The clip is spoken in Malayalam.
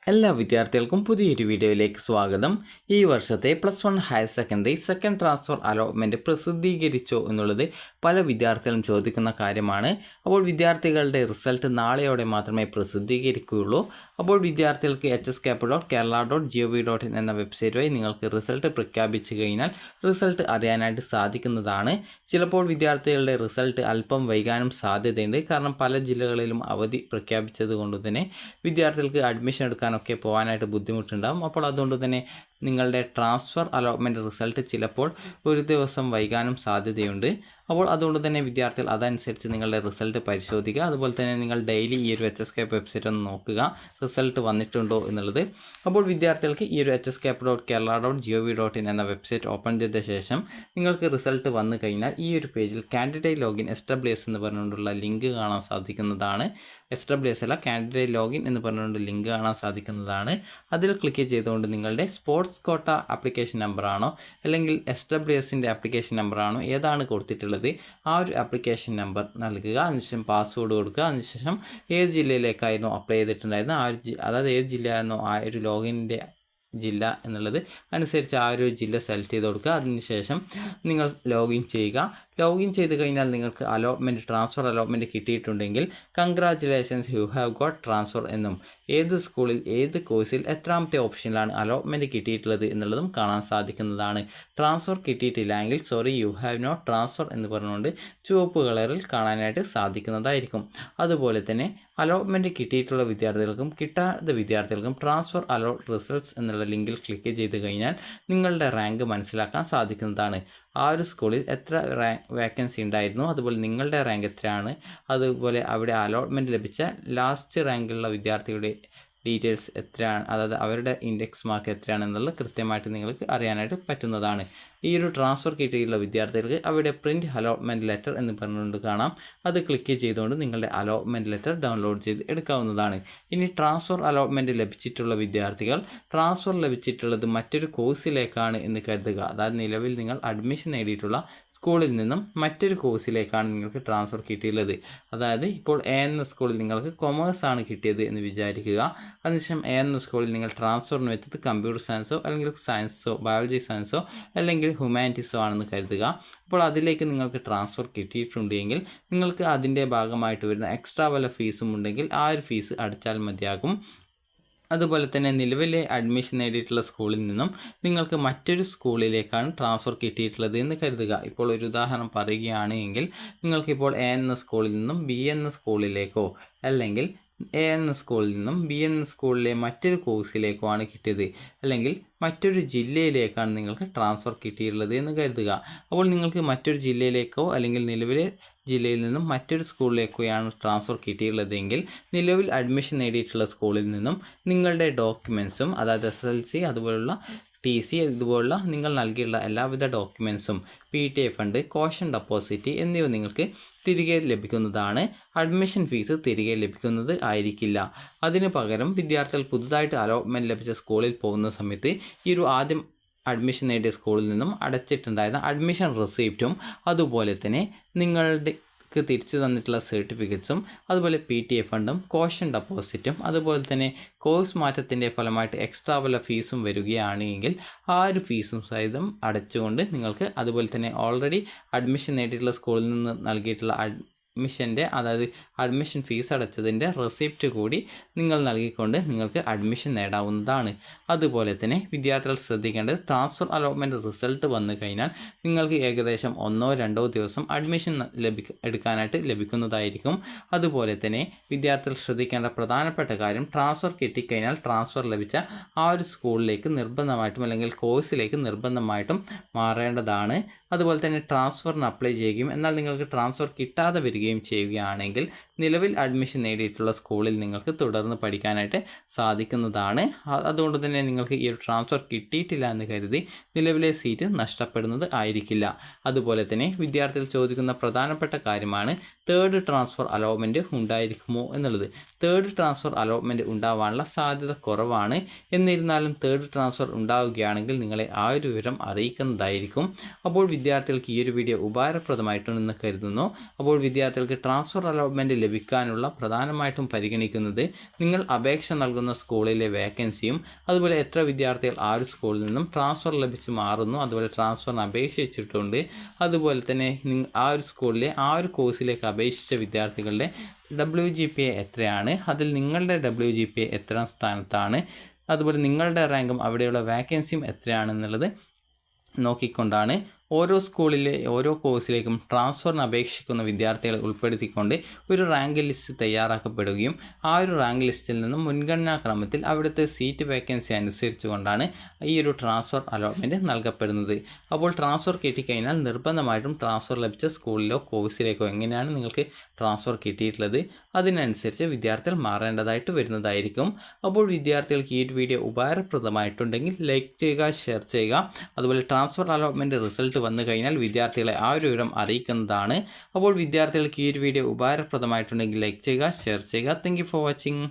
എല്ലാ വിദ്യാർത്ഥികൾക്കും പുതിയൊരു വീഡിയോയിലേക്ക് സ്വാഗതം. ഈ വർഷത്തെ +1 higher secondary second transfer allotment പ്രസിദ്ധീകരിച്ചോ എന്നുള്ളത് പല വിദ്യാർത്ഥികളും ചോദിക്കുന്ന കാര്യമാണ്. അപ്പോൾ വിദ്യാർത്ഥികളുടെ റിസൾട്ട് നാളെയോടെ മാത്രമേ പ്രസിദ്ധീകരിക്കുകയുള്ളൂ. അപ്പോൾ വിദ്യാർത്ഥികൾക്ക് hsk.kerala.gov.in എന്ന വെബ്സൈറ്റ് വഴി നിങ്ങൾക്ക് റിസൾട്ട് പ്രഖ്യാപിച്ചു കഴിഞ്ഞാൽ റിസൾട്ട് അറിയാനായിട്ട് സാധിക്കുന്നതാണ്. ചിലപ്പോൾ വിദ്യാർത്ഥികളുടെ റിസൾട്ട് അല്പം വൈകാനും സാധ്യതയുണ്ട്. കാരണം പല ജില്ലകളിലും അവധി പ്രഖ്യാപിച്ചത് കൊണ്ട് തന്നെ വിദ്യാർത്ഥികൾക്ക് അഡ്മിഷൻ എടുക്കാനൊക്കെ പോകാനായിട്ട് ബുദ്ധിമുട്ടുണ്ടാകും. അപ്പോൾ അതുകൊണ്ട് തന്നെ നിങ്ങളുടെ ട്രാൻസ്ഫർ അലോട്ട്മെൻറ്റ് റിസൾട്ട് ചിലപ്പോൾ ഒരു ദിവസം വൈകാനും സാധ്യതയുണ്ട്. അപ്പോൾ അതുകൊണ്ട് തന്നെ വിദ്യാർത്ഥികൾ അതനുസരിച്ച് നിങ്ങളുടെ റിസൾട്ട് പരിശോധിക്കുക. അതുപോലെ തന്നെ നിങ്ങൾ ഡെയിലി ഈ ഒരു HSK വെബ്സൈറ്റ് ഒന്ന് നോക്കുക, റിസൾട്ട് വന്നിട്ടുണ്ടോ എന്നുള്ളത്. അപ്പോൾ വിദ്യാർത്ഥികൾക്ക് ഈ ഒരു hsk.kerala.gov.in എന്ന വെബ്സൈറ്റ് ഓപ്പൺ ചെയ്ത ശേഷം നിങ്ങൾക്ക് റിസൾട്ട് വന്നു കഴിഞ്ഞാൽ ഈ ഒരു പേജിൽ കാൻഡിഡേറ്റ് ലോഗിൻ SWS എന്ന് പറഞ്ഞുകൊണ്ടുള്ള ലിങ്ക് കാണാൻ സാധിക്കുന്നതാണ്. SWS അല്ല, കാൻഡിഡേറ്റ് ലോഗിൻ എന്ന് പറഞ്ഞുകൊണ്ട് ലിങ്ക് കാണാൻ സാധിക്കുന്നതാണ്. അതിൽ ക്ലിക്ക് ചെയ്തുകൊണ്ട് നിങ്ങളുടെ സ്പോർട്സ് കോട്ട ആപ്ലിക്കേഷൻ നമ്പറാണോ അല്ലെങ്കിൽ SWSൻ്റെ ആപ്ലിക്കേഷൻ നമ്പറാണോ ഏതാണ് കൊടുത്തിട്ടുള്ളത് ആ ഒരു ആപ്ലിക്കേഷൻ നമ്പർ നൽകുക. അതിനുശേഷം പാസ്വേഡ് കൊടുക്കുക. അതിനുശേഷം ഏത് ജില്ലയിലേക്കായിരുന്നു അപ്ലൈ ചെയ്തിട്ടുണ്ടായിരുന്നത് അതായത് ഏത് ജില്ലയായിരുന്നോ ആ ഒരു ലോഗിൻ്റെ ജില്ല എന്നുള്ളത് അനുസരിച്ച് ആ ഒരു ജില്ല സെലക്ട് ചെയ്ത് കൊടുക്കുക. അതിനുശേഷം നിങ്ങൾ ലോഗിൻ ചെയ്യുക. ലോഗിൻ ചെയ്ത് കഴിഞ്ഞാൽ നിങ്ങൾക്ക് ട്രാൻസ്ഫർ അലോട്ട്മെൻറ്റ് കിട്ടിയിട്ടുണ്ടെങ്കിൽ congratulations, you have got transfer എന്നും ഏത് സ്കൂളിൽ ഏത് കോഴ്സിൽ എത്രാമത്തെ ഓപ്ഷനിലാണ് അലോട്ട്മെൻറ്റ് കിട്ടിയിട്ടുള്ളത് എന്നുള്ളതും കാണാൻ സാധിക്കുന്നതാണ്. ട്രാൻസ്ഫർ കിട്ടിയിട്ടില്ല എങ്കിൽ sorry you have not transfer എന്ന് പറഞ്ഞുകൊണ്ട് ചുവപ്പ് കളറിൽ കാണാനായിട്ട് സാധിക്കുന്നതായിരിക്കും. അതുപോലെ തന്നെ അലോട്ട്മെൻറ്റ് കിട്ടിയിട്ടുള്ള വിദ്യാർത്ഥികൾക്കും കിട്ടാത്ത വിദ്യാർത്ഥികൾക്കും ട്രാൻസ്ഫർ അലോട്ട് റിസൾട്ട്സ് എന്നുള്ള ലിങ്കിൽ ക്ലിക്ക് ചെയ്ത് കഴിഞ്ഞാൽ നിങ്ങളുടെ റാങ്ക് മനസ്സിലാക്കാൻ സാധിക്കുന്നതാണ്. ആ ഒരു സ്കൂളിൽ എത്ര വേക്കൻസി ഉണ്ടായിരുന്നു, അതുപോലെ നിങ്ങളുടെ റാങ്ക് എത്രയാണ്, അതുപോലെ അവിടെ അലോട്ട്മെൻറ്റ് ലഭിച്ച ലാസ്റ്റ് റാങ്കിലുള്ള വിദ്യാർത്ഥിയുടെ ഡീറ്റെയിൽസ് എത്രയാണ്, അതായത് അവരുടെ ഇൻഡെക്സ് മാർക്ക് എത്രയാണെന്നുള്ളത് കൃത്യമായിട്ട് നിങ്ങൾക്ക് അറിയാനായിട്ട് പറ്റുന്നതാണ്. ഈ ഒരു ട്രാൻസ്ഫർ കിട്ടിയിട്ടുള്ള വിദ്യാർത്ഥികൾക്ക് അവിടെ പ്രിൻറ്റ് അലോട്ട്മെൻറ്റ് ലെറ്റർ എന്ന് പറഞ്ഞുകൊണ്ട് കാണാം. അത് ക്ലിക്ക് ചെയ്തുകൊണ്ട് നിങ്ങളുടെ അലോട്ട്മെൻറ്റ് ലെറ്റർ ഡൗൺലോഡ് ചെയ്ത് എടുക്കാവുന്നതാണ്. ഇനി ട്രാൻസ്ഫർ അലോട്ട്മെൻറ്റ് ലഭിച്ചിട്ടുള്ള വിദ്യാർത്ഥികൾ ട്രാൻസ്ഫർ ലഭിച്ചിട്ടുള്ളത് മറ്റൊരു കോഴ്സിലേക്കാണ് എന്ന് കരുതുക. അതായത് നിലവിൽ നിങ്ങൾ അഡ്മിഷൻ നേടിയിട്ടുള്ള സ്കൂളിൽ നിന്നും മറ്റൊരു കോഴ്സിലേക്കാണ് നിങ്ങൾക്ക് ട്രാൻസ്ഫർ കിട്ടിയുള്ളത്. അതായത് ഇപ്പോൾ A എന്ന സ്കൂളിൽ നിങ്ങൾക്ക് കൊമേഴ്സ് ആണ് കിട്ടിയത് എന്ന് വിചാരിക്കുക. അതിനുശേഷം A എന്ന സ്കൂളിൽ നിങ്ങൾ ട്രാൻസ്ഫറിന് വെച്ചത് കമ്പ്യൂട്ടർ സയൻസോ അല്ലെങ്കിൽ സയൻസോ ബയോളജി സയൻസോ അല്ലെങ്കിൽ ഹ്യൂമാനിറ്റീസോ ആണെന്ന് കരുതുക. അപ്പോൾ അതിലേക്ക് നിങ്ങൾക്ക് ട്രാൻസ്ഫർ കിട്ടിയിട്ടുണ്ടെങ്കിൽ നിങ്ങൾക്ക് അതിൻ്റെ ഭാഗമായിട്ട് വരുന്ന എക്സ്ട്രാ വല്ല ഫീസും ഉണ്ടെങ്കിൽ ആ ഒരു ഫീസ് അടച്ചാൽ മതിയാകും. അതുപോലെ തന്നെ നിലവിലെ അഡ്മിഷൻ നേടിയിട്ടുള്ള സ്കൂളിൽ നിന്നും നിങ്ങൾക്ക് മറ്റൊരു സ്കൂളിലേക്കാണ് ട്രാൻസ്ഫർ കിട്ടിയിട്ടുള്ളത് എന്ന് കരുതുക. ഇപ്പോൾ ഒരു ഉദാഹരണം പറയുകയാണ് എങ്കിൽ നിങ്ങൾക്കിപ്പോൾ A എന്ന സ്കൂളിൽ നിന്നും B എന്ന സ്കൂളിലേക്കോ അല്ലെങ്കിൽ A എന്ന സ്കൂളിൽ നിന്നും B എന്ന സ്കൂളിലെ മറ്റൊരു കോഴ്സിലേക്കോ ആണ് കിട്ടിയത്, അല്ലെങ്കിൽ മറ്റൊരു ജില്ലയിലേക്കാണ് നിങ്ങൾക്ക് ട്രാൻസ്ഫർ കിട്ടിയിട്ടുള്ളത് എന്ന് കരുതുക. അപ്പോൾ നിങ്ങൾക്ക് മറ്റൊരു ജില്ലയിലേക്കോ അല്ലെങ്കിൽ നിലവിലെ ജില്ലയിൽ നിന്നും മറ്റൊരു സ്കൂളിലേക്കാണ് ട്രാൻസ്ഫർ കിട്ടിയിട്ടുള്ളതെങ്കിൽ നിലവിൽ അഡ്മിഷൻ നേടിയിട്ടുള്ള സ്കൂളിൽ നിന്നും നിങ്ങളുടെ ഡോക്യുമെൻറ്റ്സും, അതായത് SSLC അതുപോലുള്ള TC ഇതുപോലുള്ള നിങ്ങൾ നൽകിയുള്ള എല്ലാവിധ ഡോക്യുമെൻറ്റ്സും PTA ഫണ്ട്, കോഷൻ ഡെപ്പോസിറ്റ് എന്നിവ നിങ്ങൾക്ക് തിരികെ ലഭിക്കുന്നതാണ്. അഡ്മിഷൻ ഫീസ് തിരികെ ലഭിക്കുന്നത് ആയിരിക്കില്ല. അതിനു പകരം വിദ്യാർത്ഥികൾ പുതുതായിട്ട് അലോട്ട്മെൻറ്റ് ലഭിച്ച സ്കൂളിൽ പോകുന്ന സമയത്ത് ഈ ഒരു ആദ്യം അഡ്മിഷൻ നേടിയ സ്കൂളിൽ നിന്നും അടച്ചിട്ടുണ്ടായിരുന്ന അഡ്മിഷൻ റെസിപ്റ്റും അതുപോലെ തന്നെ നിങ്ങളുടെ തിരിച്ചു തന്നിട്ടുള്ള സർട്ടിഫിക്കറ്റ്സും അതുപോലെ PTA ഫണ്ടും കോഷൻ ഡെപ്പോസിറ്റും അതുപോലെ തന്നെ കോഴ്സ് മാറ്റത്തിൻ്റെ ഫലമായിട്ട് എക്സ്ട്രാ വല്ല ഫീസും വരികയാണെങ്കിൽ ആ ഒരു ഫീസും സഹിതം അടച്ചുകൊണ്ട് നിങ്ങൾക്ക് അതുപോലെ തന്നെ ഓൾറെഡി അഡ്മിഷൻ നേടിയിട്ടുള്ള സ്കൂളിൽ നിന്ന് നൽകിയിട്ടുള്ള അതായത് അഡ്മിഷൻ ഫീസ് അടച്ചതിൻ്റെ റെസിപ്റ്റ് കൂടി നിങ്ങൾ നൽകിക്കൊണ്ട് നിങ്ങൾക്ക് അഡ്മിഷൻ നേടാവുന്നതാണ്. അതുപോലെ തന്നെ വിദ്യാർത്ഥികൾ ശ്രദ്ധിക്കേണ്ടത് ട്രാൻസ്ഫർ അലോട്ട്മെൻറ്റ് റിസൾട്ട് വന്നു കഴിഞ്ഞാൽ നിങ്ങൾക്ക് ഏകദേശം 1-2 ദിവസം അഡ്മിഷൻ എടുക്കാനായിട്ട് ലഭിക്കുന്നതായിരിക്കും. അതുപോലെ തന്നെ വിദ്യാർത്ഥികൾ ശ്രദ്ധിക്കേണ്ട പ്രധാനപ്പെട്ട കാര്യം, ട്രാൻസ്ഫർ കിട്ടിക്കഴിഞ്ഞാൽ ട്രാൻസ്ഫർ ലഭിച്ച ആ ഒരു സ്കൂളിലേക്ക് നിർബന്ധമായിട്ടും അല്ലെങ്കിൽ കോഴ്സിലേക്ക് നിർബന്ധമായിട്ടും മാറേണ്ടതാണ്. അതുപോലെ തന്നെ ട്രാൻസ്ഫറിന് അപ്ലൈ ചെയ്യുകയും എന്നാൽ നിങ്ങൾക്ക് ട്രാൻസ്ഫർ കിട്ടാതെ വരികയും ചെയ്യുകയാണെങ്കിൽ നിലവിൽ അഡ്മിഷൻ നേടിയിട്ടുള്ള സ്കൂളിൽ നിങ്ങൾക്ക് തുടർന്ന് പഠിക്കാനായിട്ട് സാധിക്കുന്നതാണ്. അതുകൊണ്ട് തന്നെ നിങ്ങൾക്ക് ഈ ഒരു ട്രാൻസ്ഫർ കിട്ടിയിട്ടില്ല എന്ന് കരുതി നിലവിലെ സീറ്റ് നഷ്ടപ്പെടുന്നത് ആയിരിക്കില്ല. അതുപോലെ തന്നെ വിദ്യാർത്ഥികൾ ചോദിക്കുന്ന പ്രധാനപ്പെട്ട കാര്യമാണ് തേർഡ് ട്രാൻസ്ഫർ അലോട്ട്മെൻറ്റ് ഉണ്ടായിരിക്കുമോ എന്നുള്ളത്. തേർഡ് ട്രാൻസ്ഫർ അലോട്ട്മെൻറ്റ് ഉണ്ടാവാനുള്ള സാധ്യത കുറവാണ്. എന്നിരുന്നാലും തേർഡ് ട്രാൻസ്ഫർ ഉണ്ടാവുകയാണെങ്കിൽ നിങ്ങളെ ആ ഒരു വിവരം അറിയിക്കുന്നതായിരിക്കും. അപ്പോൾ വിദ്യാർത്ഥികൾക്ക് ഈ ഒരു വീഡിയോ ഉപകാരപ്രദമായിട്ടുണ്ടെന്ന് കരുതുന്നു. അപ്പോൾ വിദ്യാർത്ഥികൾക്ക് ട്രാൻസ്ഫർ അലോട്ട്മെൻറ്റ് ലഭിക്കാനുള്ള പ്രധാനമായിട്ടും പരിഗണിക്കുന്നത് നിങ്ങൾ അപേക്ഷ നൽകുന്ന സ്കൂളിലെ വേക്കൻസിയും അതുപോലെ എത്ര വിദ്യാർത്ഥികൾ ആ ഒരു സ്കൂളിൽ നിന്നും ട്രാൻസ്ഫർ ലഭിച്ച് മാറുന്നു, അതുപോലെ ട്രാൻസ്ഫറിന് അപേക്ഷിച്ചിട്ടുണ്ട്, അതുപോലെ തന്നെ ആ ഒരു സ്കൂളിലെ ആ ഒരു കോഴ്സിലേക്ക് അപേക്ഷിച്ച വിദ്യാർത്ഥികളുടെ WGPA എത്രയാണ്, അതിൽ നിങ്ങളുടെ WGPA എത്രാം സ്ഥാനത്താണ്, അതുപോലെ നിങ്ങളുടെ റാങ്കും അവിടെയുള്ള വാക്കൻസിയും എത്രയാണെന്നുള്ളത് നോക്കിക്കൊണ്ടാണ് ഓരോ സ്കൂളിലെ ഓരോ കോഴ്സിലേക്കും ട്രാൻസ്ഫറിന് അപേക്ഷിക്കുന്ന വിദ്യാർത്ഥികളെ ഉൾപ്പെടുത്തിക്കൊണ്ട് ഒരു റാങ്ക് ലിസ്റ്റ് തയ്യാറാക്കപ്പെടുകയും ആ ഒരു റാങ്ക് ലിസ്റ്റിൽ നിന്നും മുൻഗണനാ ക്രമത്തിൽ അവിടുത്തെ സീറ്റ് വേക്കൻസി അനുസരിച്ചുകൊണ്ടാണ് ഈ ഒരു ട്രാൻസ്ഫർ അലോട്ട്മെൻറ്റ് നൽകപ്പെടുന്നത്. അപ്പോൾ ട്രാൻസ്ഫർ കിട്ടിക്കഴിഞ്ഞാൽ നിർബന്ധമായിട്ടും ട്രാൻസ്ഫർ ലഭിച്ച സ്കൂളിലോ കോഴ്സിലേക്കോ എങ്ങനെയാണ് നിങ്ങൾക്ക് ട്രാൻസ്ഫർ കിട്ടിയിട്ടുള്ളത് അതിനനുസരിച്ച് വിദ്യാർത്ഥികൾ മാറേണ്ടതായിട്ട് വരുന്നതായിരിക്കും. അപ്പോൾ വിദ്യാർത്ഥികൾക്ക് ഈ വീഡിയോ ഉപകാരപ്രദമായിട്ടുണ്ടെങ്കിൽ ലൈക്ക് ചെയ്യുക, ഷെയർ ചെയ്യുക. അതുപോലെ ട്രാൻസ്ഫർ അലോട്ട്മെൻറ്റ് റിസൾട്ട് വന്നു കഴിഞ്ഞാൽ വിദ്യാർത്ഥികളെ ആ ഒരു വിവരം അറിയിക്കുന്നതാണ്. അപ്പോൾ വിദ്യാർത്ഥികൾക്ക് ഈ വീഡിയോ ഉപകാരപ്രദമായിട്ടുണ്ടെങ്കിൽ ലൈക്ക് ചെയ്യുക, ഷെയർ ചെയ്യുക. Thank you for watching.